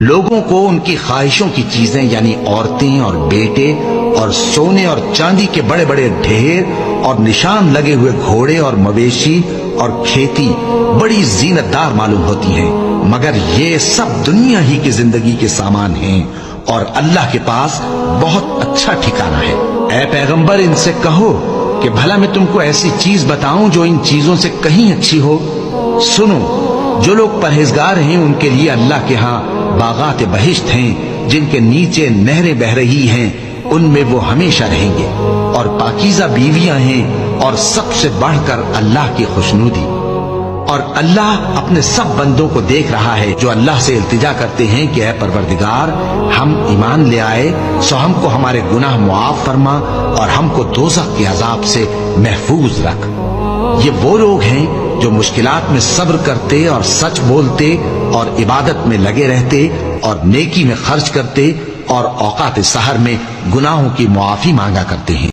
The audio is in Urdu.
لوگوں کو ان کی خواہشوں کی چیزیں یعنی عورتیں اور بیٹے اور سونے اور چاندی کے بڑے بڑے ڈھیر اور نشان لگے ہوئے گھوڑے اور مویشی اور کھیتی بڑی زینت دار معلوم ہوتی ہیں، مگر یہ سب دنیا ہی کی زندگی کے سامان ہیں اور اللہ کے پاس بہت اچھا ٹھکانہ ہے۔ اے پیغمبر ان سے کہو کہ بھلا میں تم کو ایسی چیز بتاؤں جو ان چیزوں سے کہیں اچھی ہو؟ سنو، جو لوگ پرہیزگار ہیں ان کے لیے اللہ کے ہاں باغات بہشت ہیں جن کے نیچے نہریں بہ رہی ہیں، ان میں وہ ہمیشہ رہیں گے، اور پاکیزہ بیویاں ہیں، اور سب سے بڑھ کر اللہ کی خوشنودی۔ اور اللہ اپنے سب بندوں کو دیکھ رہا ہے جو اللہ سے التجا کرتے ہیں کہ اے پروردگار، ہم ایمان لے آئے سو ہم کو ہمارے گناہ معاف فرما اور ہم کو دوزخ کے عذاب سے محفوظ رکھ۔ یہ وہ لوگ ہیں جو مشکلات میں صبر کرتے اور سچ بولتے اور عبادت میں لگے رہتے اور نیکی میں خرچ کرتے اور اوقات سحر میں گناہوں کی معافی مانگا کرتے ہیں۔